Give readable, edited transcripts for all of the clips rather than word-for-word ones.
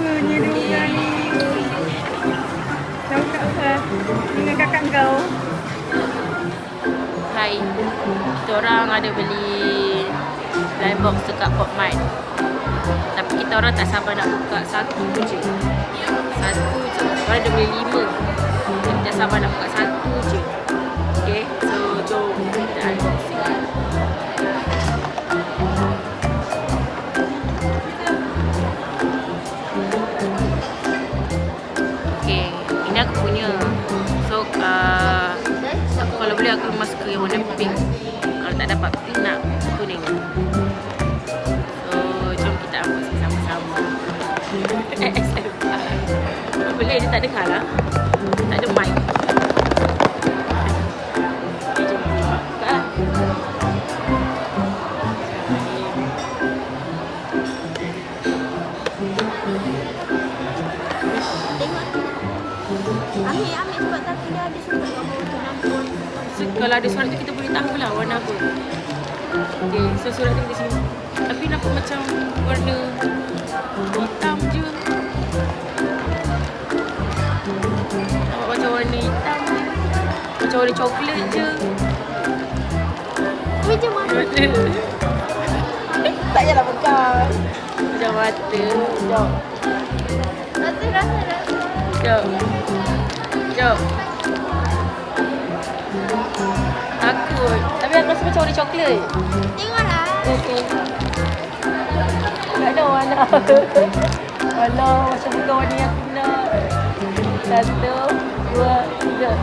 Rupanya diorang ni. Tahu tak apa? Dengan kakak kau. Hai, kita orang ada beli live box dekat Pop Mart. Tapi kita orang tak sabar nak buka satu je. Satu je. Orang ada beli 5. Kita tak sabar nak buka satu je. Okay, so jom kita unboxing. Okay, ini aku punya. So, kalau boleh aku masuk ke yang warna pink. Kalau tak dapat pink nak kuning. So, jom kita unboxing sama-sama. Boleh, dia tak dengar lah. Tak ada mic. Okay, jom buka lah. Ambil sebab tapi dia ada surat So, kalau ada surat tu kita boleh tahu lah warna apa. Okay, so surat tu di sini. Tapi nampak macam warna hitam je. Nampak macam warna hitam je. Macam warna coklat je. macam mana? Tak payahlah pegang. Macam mata. Jom. Rasa. Jom. Jom. Takut. Tapi aku rasa macam warna coklat. Tengoklah. Okey. Tak ada warna. Alah, macam bukan warna yang aku nak. 1, 2, 3.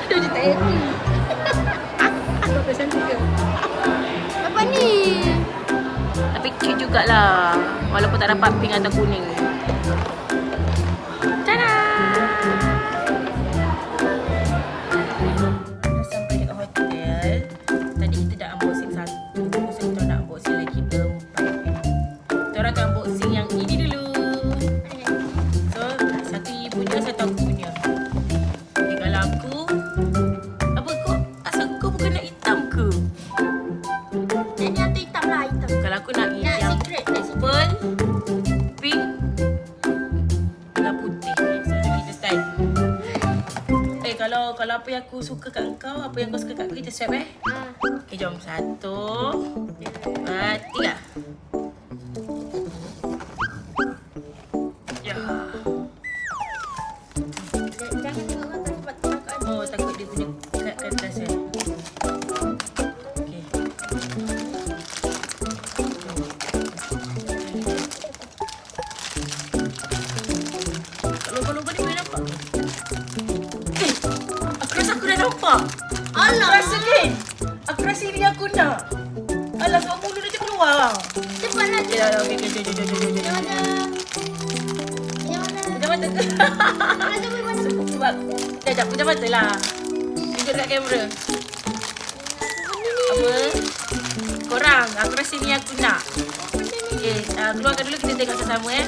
Aduh, dia tak happy. Apa cantik ke? Apa ni? Tapi cute jugalah. Walaupun tak dapat pink atau kuning. Tada! Dah sampai dekat hotel. Tadi kita dah unboxing satu. So kita nak unboxing lagi 4. Kita orang akan unboxing yang ini dulu. So satu ibu punya, satu aku punya. Okay, kalau aku apa kau? Asal kau bukan nak hitam ke? Ini atau hitam lah, hitam. Kalau aku nak Nak yang secret, nak secret. purple, pink dengan putih. So kita start. Kalau apa yang aku suka kat kau, apa yang kau suka kat aku, kita swap Okay, jom. 1, 2, 3. Ya. Jangan tengok kau sebab takut ada. Oh, takut dia punya kat atas eh. Okay. Kalau ni boleh nampak. Aku rasa aku dah nampak. Alah. Aku rasa kan? Aku rasa ini aku nak. Alah, kat mulut dia macam keluar. Cepatlah. Okay, okay, jom. Yang mana? Yang mana? Pejam mata ke? Mana tu boleh mana? Sebab, sekejap, pejam mata lah. Tunjuk dekat kamera. Apa? Korang, aku rasa ni aku nak. Okay, keluarkan dulu, kita tengok sama-sama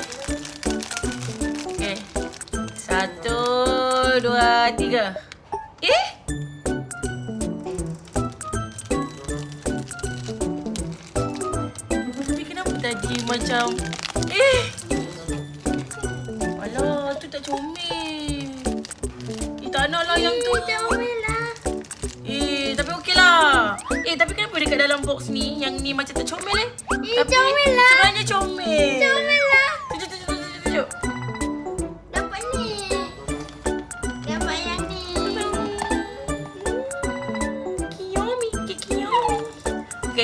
Okay. 1, 2, 3. Tapi kenapa tadi macam alah, tu tak comel. Tak nak lah yang tu. Comel lah. Tapi okey lah. Tapi kenapa dekat dalam box ni, yang ni macam tak comel Tapi comel lah. sebenarnya comel. Comel lah. Tunjuk. Dapat ni. Dapat yang ni. Kiyomi.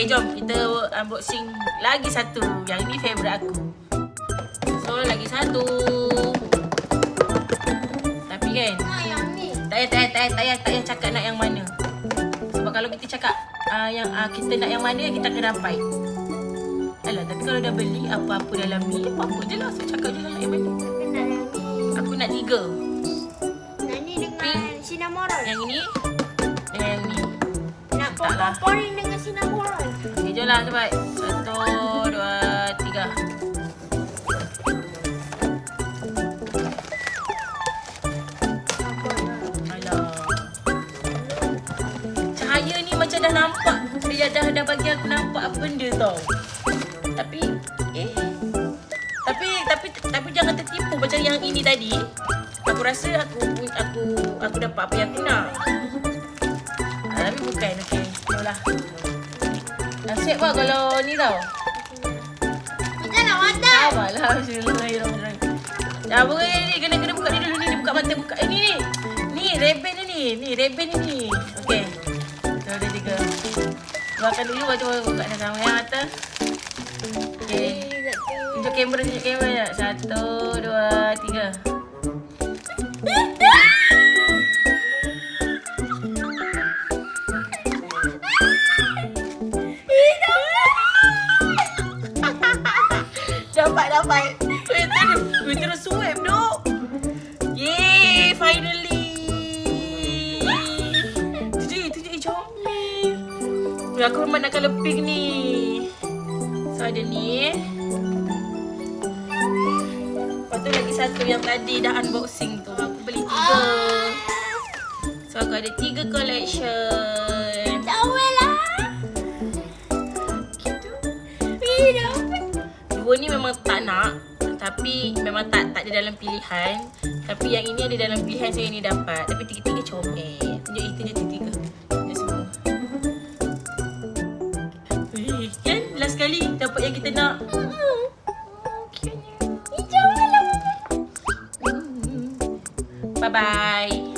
Okay, jom kita unboxing lagi satu. Yang ini favourite aku. So, lagi satu. Tapi kan, Nak yang ni. tak payah cakap nak yang mana. Sebab kalau kita cakap kita nak yang mana, kita akan dapat. Alah, tapi kalau dah beli apa-apa dalam ni, apa-apa je lah. So, cakap je lah nak yang mana. Tapi nak yang ni. Aku nak 3. Nak ni dengan cinnamon. Yang ini dengan yang ni. Nak Tak lah. poporin dengan cinnamon. Okay, jom lah cepat. 1, 2, 3. Alah. Cahaya ni macam dah nampak. Dia dah bagi aku nampak apa benda tau. Tapi jangan tertipu macam yang ini tadi. Aku rasa aku dapat apa yang aku nak. Tapi bukan. Okey. Jomlah. Asyik lah kalau ni tau. Kita nak makan. Sabarlah. Bismillahirrahmanirrahim. Dah boleh ni. Kena buka ni dulu ni. Dia buka mata. Buka. Ni. Ni. Rebel ni. Ni. Rebel ni. Okey. Satu, dua, tiga. Buatkan dulu. Cuba buka sama yang mata. Okey. Tunjuk kamera. 1, 2, 3. Dapat. Weh, terus swipe duk. Yeay, finally. Tu je comel. Weh, aku memang nak leping ni. So, ada ni. Lepas tu lagi satu yang tadi dah unboxing tu. Aku beli 3. So, aku ada 3 collection. Tawel lah. Gitu. Dapat. 2 ni memang tak nak. Tapi memang tak ada dalam pilihan. Tapi yang ini ada dalam pilihan, saya ni dapat. Tapi 3 comel. Tunjuk itu je 3. Tunjuk semua. Wih, kan? Last kali dapat yang kita nak. Cute-nya. Hijau lah. Bye-bye.